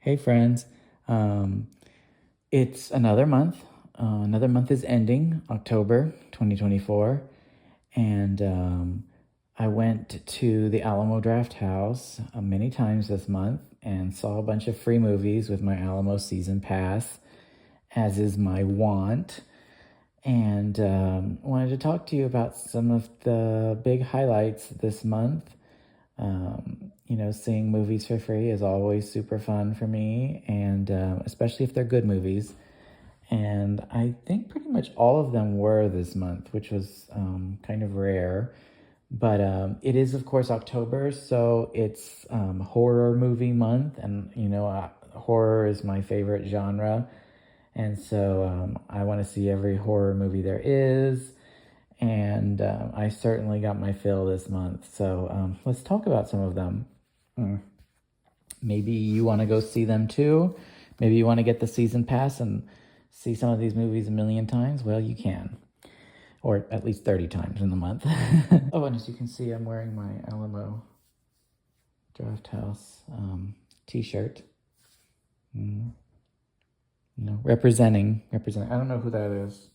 Hey friends, um, it's another month. Another month is ending, October 2024, and I went to the Alamo Draft House many times this month and saw a bunch of free movies with my Alamo season pass, as is my wont. And wanted to talk to you about some of the big highlights this month. Seeing movies for free is always super fun for me, and especially if they're good movies. And I think pretty much all of them were this month, which was kind of rare. But it is, of course, October, so it's horror movie month, and horror is my favorite genre. And so I want to see every horror movie there is. And I certainly got my fill this month. So let's talk about some of them. Maybe you want to go see them too. Maybe you want to get the season pass and see some of these movies a million times. Well, you can. Or at least 30 times in the month. Oh, and as you can see, I'm wearing my Alamo Draft House t-shirt. Representing. I don't know who that is.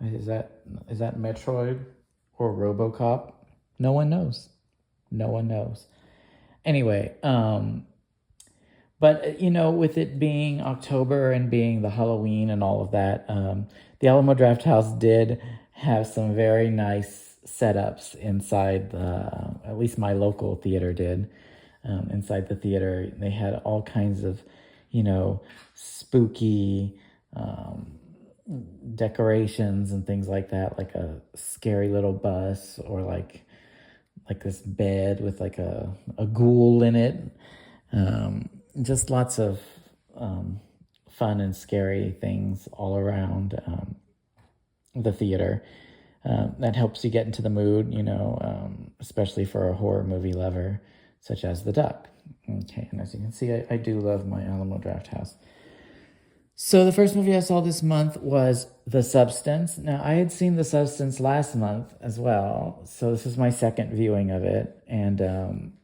Is that Metroid or RoboCop? No one knows. No one knows. Anyway, but with it being October and being the Halloween and all of that, the Alamo Draft House did have some very nice setups inside at least my local theater did. Inside the theater, they had all kinds of, spooky decorations and things like that, like a scary little bus or like this bed with like a ghoul in it. Just lots of fun and scary things all around the theater. That helps you get into the mood, especially for a horror movie lover such as The Duck. Okay, and as you can see, I do love my Alamo Draft House. So the first movie I saw this month was The Substance. Now, I had seen The Substance last month as well, so this is my second viewing of it, and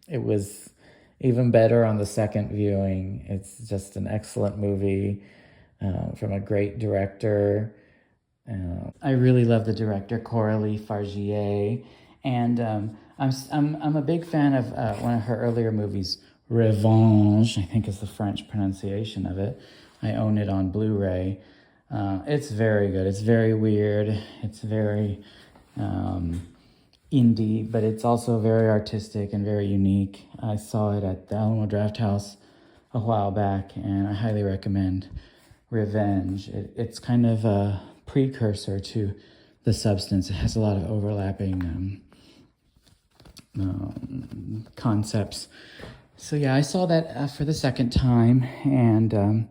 it was even better on the second viewing. It's just an excellent movie from a great director. I really love the director, Coralie Fargier, and I'm a big fan of one of her earlier movies, Revenge, I think is the French pronunciation of it. I own it on Blu-ray. It's very good. It's very weird. It's very indie, but it's also very artistic and very unique. I saw it at the Alamo Draft House a while back, and I highly recommend Revenge. It's kind of a precursor to The Substance. It has a lot of overlapping concepts. So yeah, I saw that for the second time, and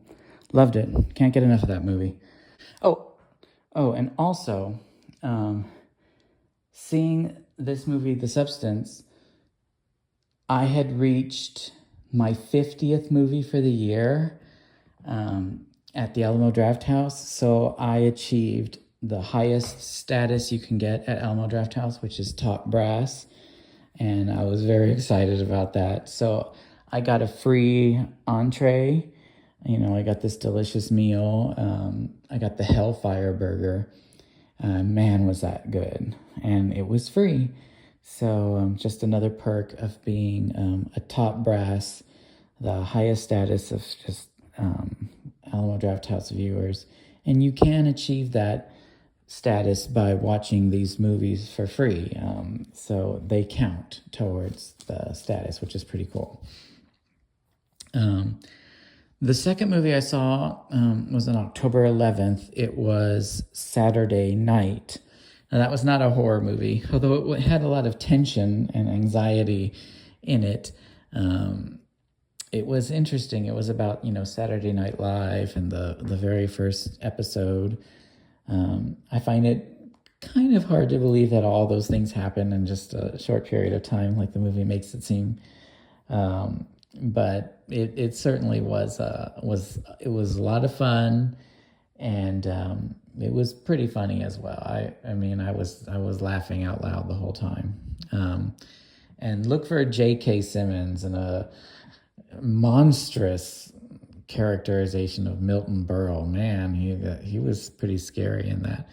loved it. Can't get enough of that movie. Oh, and also, seeing this movie, The Substance, I had reached my 50th movie for the year at the Alamo Draft House. So I achieved the highest status you can get at Alamo Draft House, which is top brass. And I was very excited about that. So I got a free entree. I got this delicious meal. I got the Hellfire Burger. Man, was that good. And it was free. So just another perk of being a top brass, the highest status of just Alamo Draft House viewers. And you can achieve that status by watching these movies for free. So they count towards the status, which is pretty cool. The second movie I saw was on October 11th. It was Saturday Night. Now, that was not a horror movie, although it had a lot of tension and anxiety in it. It was interesting. It was about, Saturday Night Live and the very first episode. I find it kind of hard to believe that all those things happen in just a short period of time, like the movie makes it seem. But it certainly was a lot of fun, and it was pretty funny as well. I was laughing out loud the whole time. And look for J.K. Simmons in a monstrous characterization of Milton Berle. Man, he was pretty scary in that.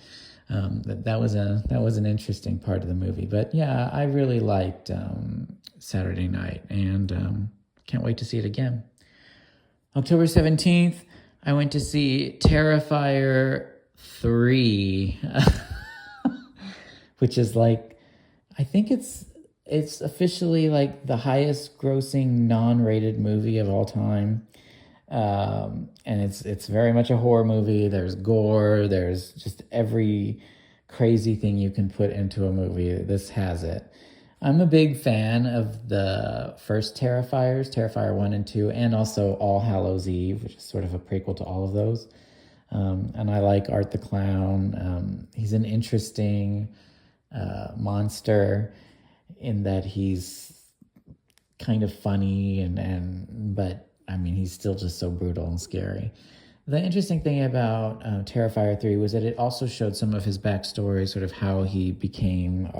That was an interesting part of the movie. But yeah, I really liked Saturday Night, and can't wait to see it again. October 17th, I went to see Terrifier 3, which is like, I think it's officially like the highest grossing non-rated movie of all time. And it's very much a horror movie. There's gore, there's just every crazy thing you can put into a movie. This has it. I'm a big fan of the first Terrifiers, Terrifier 1 and 2, and also All Hallows Eve, which is sort of a prequel to all of those. And I like Art the Clown. He's an interesting monster in that he's kind of funny but I mean, he's still just so brutal and scary. The interesting thing about Terrifier 3 was that it also showed some of his backstory, sort of how he became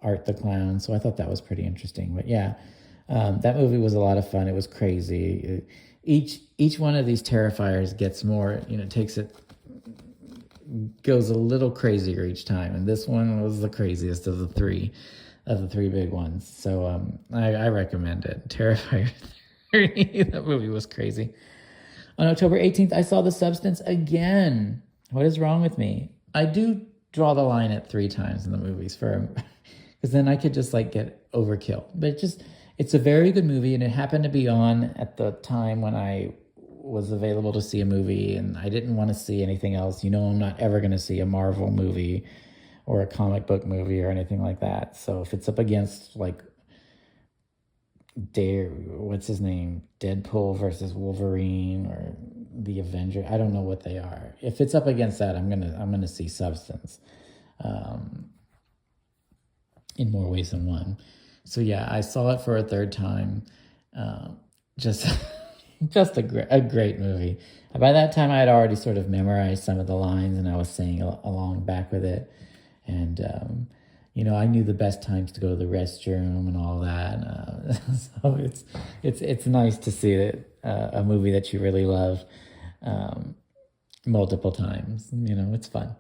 Art the Clown. So I thought that was pretty interesting. But yeah, that movie was a lot of fun. It was crazy. Each one of these Terrifiers gets more, goes a little crazier each time. And this one was the craziest of the three big ones. So I recommend it. Terrifier 3. That movie was crazy. On October 18th, I saw The Substance again. What is wrong with me? I do draw the line at 3 times in the movies because then I could just like get overkill. But it's a very good movie, and it happened to be on at the time when I was available to see a movie, and I didn't want to see anything else. I'm not ever going to see a Marvel movie or a comic book movie or anything like that. So if it's up against like what's his name? Deadpool versus Wolverine or the Avenger. I don't know what they are. If it's up against that, I'm gonna see Substance, in more ways than one. So yeah, I saw it for a third time. Just a great movie. By that time, I had already sort of memorized some of the lines, and I was saying along back with it. And I knew the best times to go to the restroom and all that. So it's nice to see it, a movie that you really love multiple times. It's fun.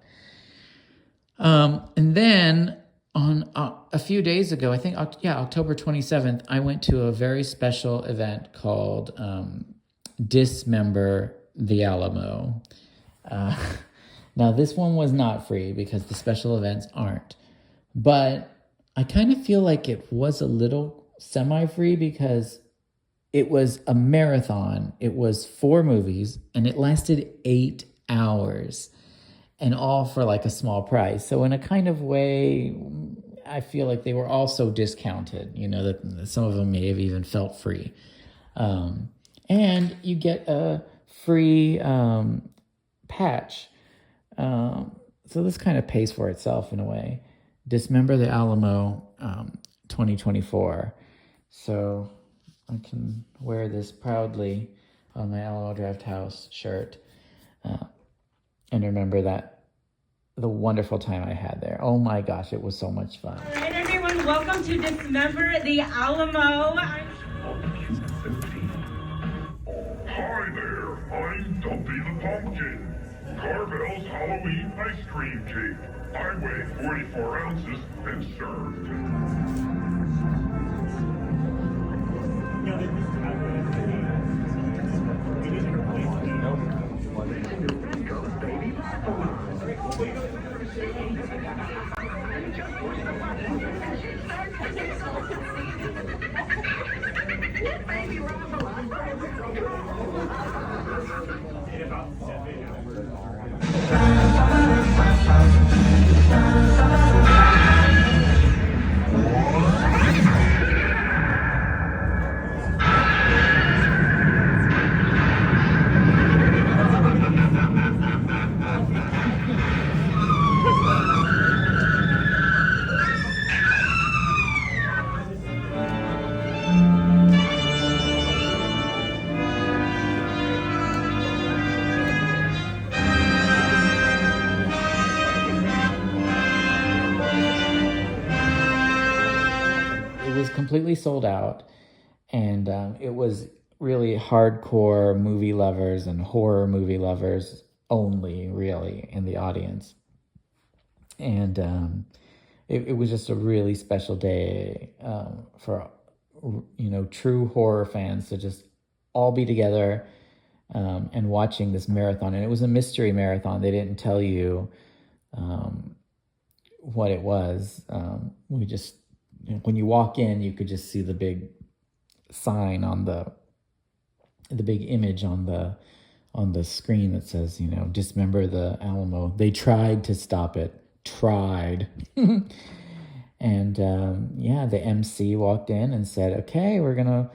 And then on a few days ago, I think, October 27th, I went to a very special event called Dismember the Alamo. Now, this one was not free because the special events aren't. But I kind of feel like it was a little semi-free because it was a marathon. It was 4 movies, and it lasted 8 hours, and all for like a small price. So in a kind of way, I feel like they were also discounted, that some of them may have even felt free. And you get a free patch. So this kind of pays for itself in a way. Dismember the Alamo 2024. So I can wear this proudly on my Alamo Draft House shirt and remember the wonderful time I had there. Oh my gosh, it was so much fun. All right, everyone, welcome to Dismember the Alamo. Hi there, I'm Dumpy the Pumpkin. Carvel's Halloween ice cream cake. I weigh 44 ounces and served. Completely sold out, and it was really hardcore movie lovers and horror movie lovers only, really, in the audience. And it was just a really special day for true horror fans to just all be together and watching this marathon. And it was a mystery marathon. They didn't tell you what it was. We just, when you walk in, you could just see the big sign on the big image on the screen that says, dismember the Alamo. They tried to stop it. Tried. And the MC walked in and said, okay, we're gonna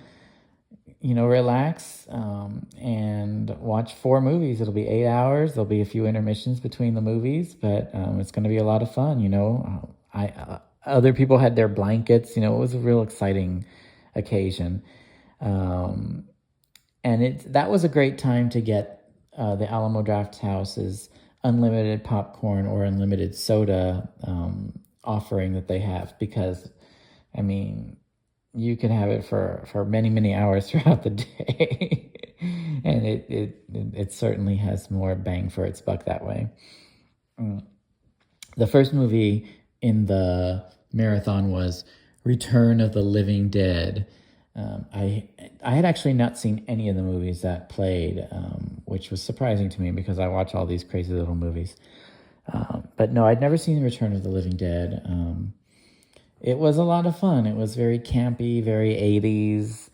relax and watch 4 movies. It'll be 8 hours. There'll be a few intermissions between the movies, but it's gonna be a lot of fun. Other people had their blankets. It was a real exciting occasion. And that was a great time to get the Alamo Drafthouse's unlimited popcorn or unlimited soda offering that they have, because you can have it for many, many hours throughout the day. And it certainly has more bang for its buck that way. The first movie in the marathon was Return of the Living Dead. I had actually not seen any of the movies that played, which was surprising to me because I watch all these crazy little movies. But no, I'd never seen Return of the Living Dead. It was a lot of fun. It was very campy, very 80s,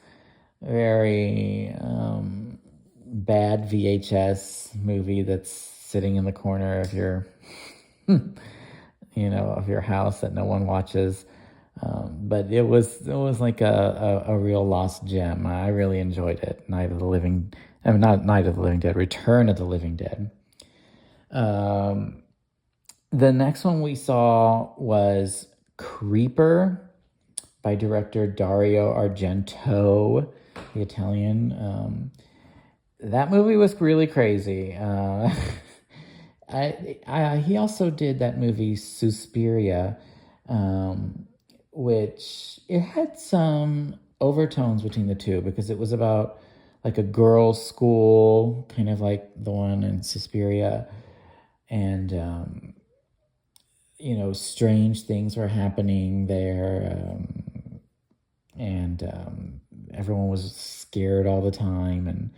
very bad VHS movie that's sitting in the corner of your, of your house that no one watches. But it was like a real lost gem. I really enjoyed it. Not Night of the Living Dead, Return of the Living Dead. The next one we saw was Creeper by director Dario Argento, the Italian. That movie was really crazy. He also did that movie Suspiria, which it had some overtones between the two because it was about like a girls' school, kind of like the one in Suspiria, and strange things were happening there, and everyone was scared all the time, and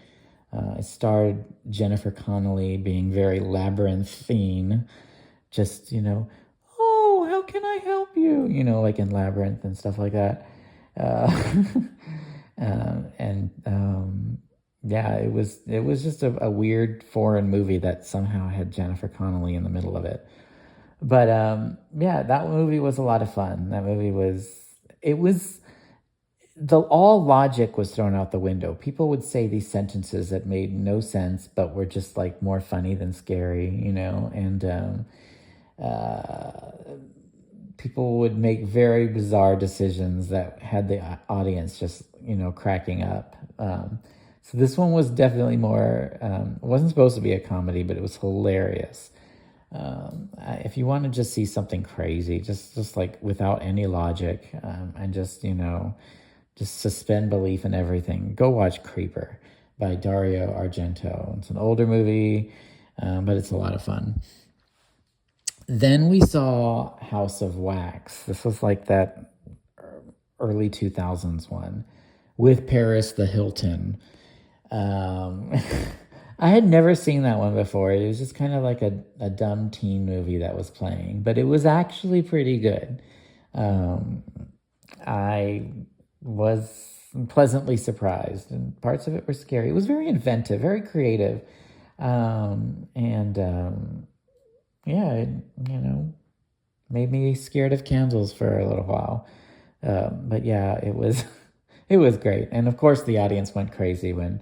it starred Jennifer Connelly being very labyrinthine, just oh, how can I help you? Like in Labyrinth and stuff like that. It was just a weird foreign movie that somehow had Jennifer Connelly in the middle of it. But that movie was a lot of fun. That movie all logic was thrown out the window. People would say these sentences that made no sense, but were just like more funny than scary, and people would make very bizarre decisions that had the audience just, cracking up. So this one was definitely more, it wasn't supposed to be a comedy, but it was hilarious. If you want to just see something crazy, just like without any logic, and just suspend belief in everything, go watch Creeper by Dario Argento. It's an older movie, but it's a lot of fun. Then we saw House of Wax. This was like that early 2000s one with Paris the Hilton. I had never seen that one before. It was just kind of like a dumb teen movie that was playing, but it was actually pretty good. I was pleasantly surprised, and parts of it were scary. It was very inventive, very creative. It made me scared of candles for a little while. But yeah, it was great. And of course the audience went crazy when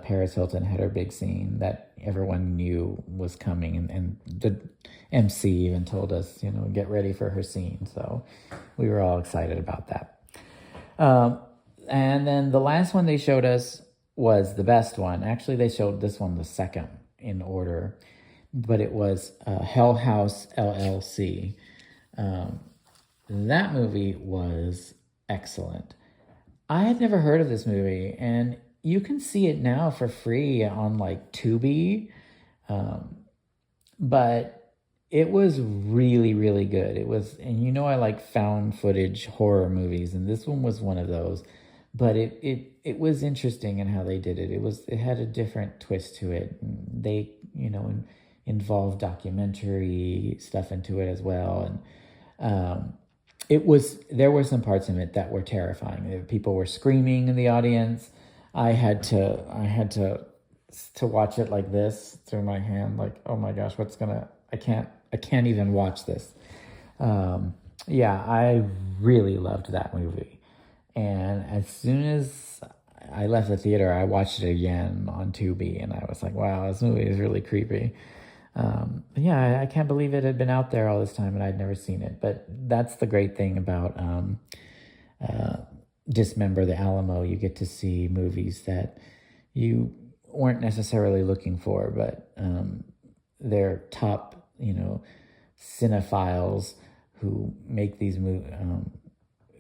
Paris Hilton had her big scene that everyone knew was coming, and the MC even told us, get ready for her scene. So we were all excited about that. And then the last one they showed us was the best one. Actually, they showed this one the second in order, but it was Hell House LLC. That movie was excellent. I had never heard of this movie, and you can see it now for free on like Tubi, but it was really, really good. It was, and you know, I like found footage horror movies, and this one was one of those. But it was interesting in how they did it. It had a different twist to it. They, involved documentary stuff into it as well, and there were some parts in it that were terrifying. People were screaming in the audience. I had to watch it like this through my hand, like, oh my gosh, I can't even watch this. Yeah, I really loved that movie. And as soon as I left the theater, I watched it again on Tubi, and I was like, wow, this movie is really creepy. Yeah, I can't believe it had been out there all this time and I'd never seen it. But that's the great thing about Dismember the Alamo. You get to see movies that you weren't necessarily looking for, but they're top, cinephiles who make these movies,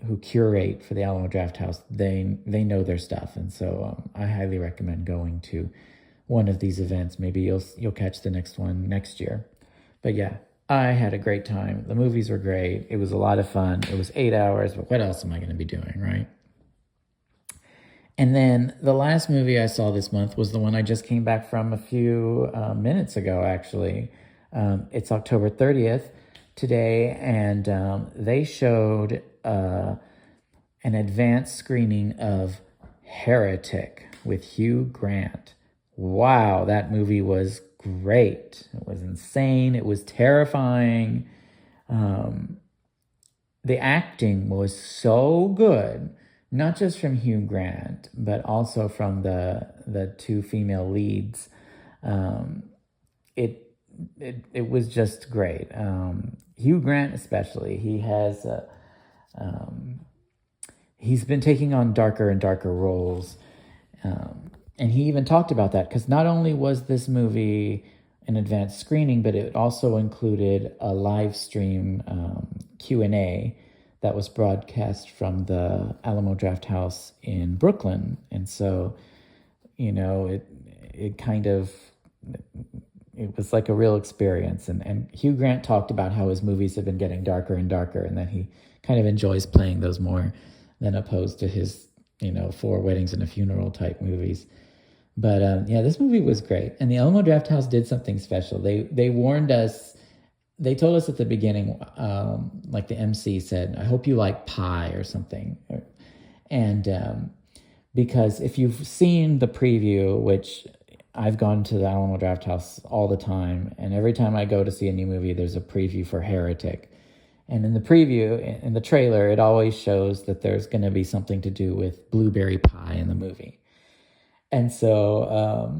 who curate for the Alamo Drafthouse. They know their stuff, and so I highly recommend going to one of these events. Maybe you'll catch the next one next year. But yeah, I had a great time. The movies were great. It was a lot of fun. It was 8 hours, but what else am I going to be doing, right? And then the last movie I saw this month was the one I just came back from a few minutes ago, actually. It's October 30th today, and they showed an advanced screening of Heretic with Hugh Grant. Wow, that movie was great. It was insane. It was terrifying. The acting was so good, not just from Hugh Grant, but also from the two female leads. It was just great. Hugh Grant especially, he's been taking on darker and darker roles. And he even talked about that, because not only was this movie an advanced screening, but it also included a live stream Q&A that was broadcast from the Alamo Drafthouse in Brooklyn. And so, it was like a real experience. And Hugh Grant talked about how his movies have been getting darker and darker, and that he kind of enjoys playing those more than opposed to his, 4 Weddings and a Funeral type movies. But yeah, this movie was great. And the Alamo Drafthouse did something special. They warned us. They told us at the beginning, like the MC said, I hope you like pie or something. And because if you've seen the preview, which I've gone to the Alamo Drafthouse all the time, and every time I go to see a new movie, there's a preview for Heretic. And in the preview, in the trailer, it always shows that there's going to be something to do with blueberry pie in the movie. And so,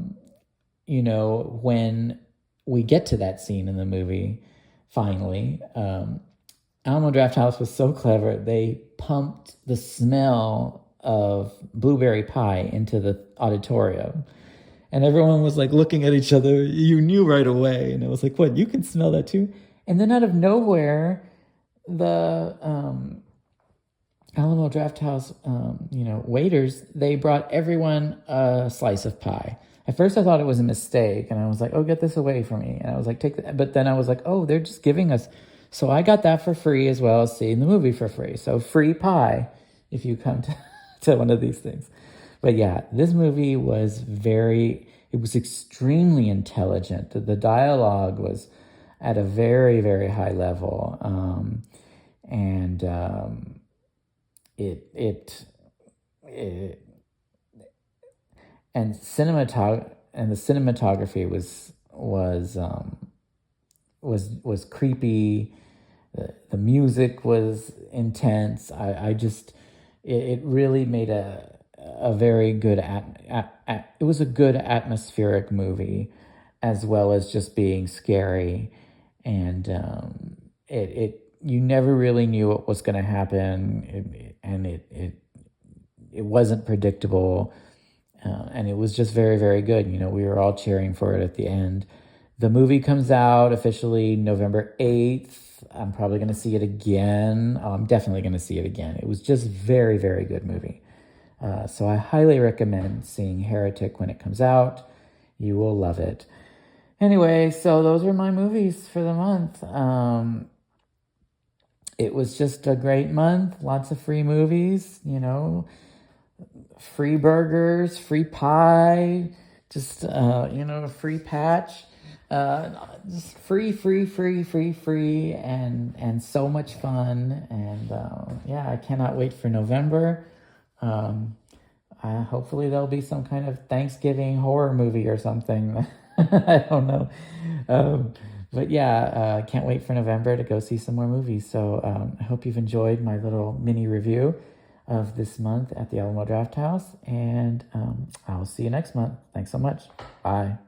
when we get to that scene in the movie, finally, Alamo Drafthouse was so clever. They pumped the smell of blueberry pie into the auditorium. And everyone was like looking at each other. You knew right away. And it was like, what, you can smell that too? And then out of nowhere, the Alamo Drafthouse, waiters, they brought everyone a slice of pie. At first I thought it was a mistake, and I was like, oh, get this away from me. And I was like, take that. But then I was like, oh, they're just giving us. So I got that for free, as well as seeing the movie for free. So free pie if you come to one of these things. But yeah, this movie was it was extremely intelligent. The dialogue was at a very, very high level. And the cinematography was creepy. The music was intense. It really made a very good it was a good atmospheric movie, as well as just being scary. And you never really knew what was going to happen, and it wasn't predictable, and it was just very, very good. We were all cheering for it at the end. The movie comes out officially November 8th. I'm probably going to see it again. I'm definitely going to see it again. It was just very, very good movie. So I highly recommend seeing Heretic when it comes out. You will love it. Anyway, so those are my movies for the month. It was just a great month. Lots of free movies, you know, free burgers, free pie, just, you know, a free patch. Just free, and so much fun. And yeah, I cannot wait for November. Hopefully there'll be some kind of Thanksgiving horror movie or something. I don't know. But yeah, can't wait for November to go see some more movies. So I hope you've enjoyed my little mini review of this month at the Alamo Draft House. And I'll see you next month. Thanks so much. Bye.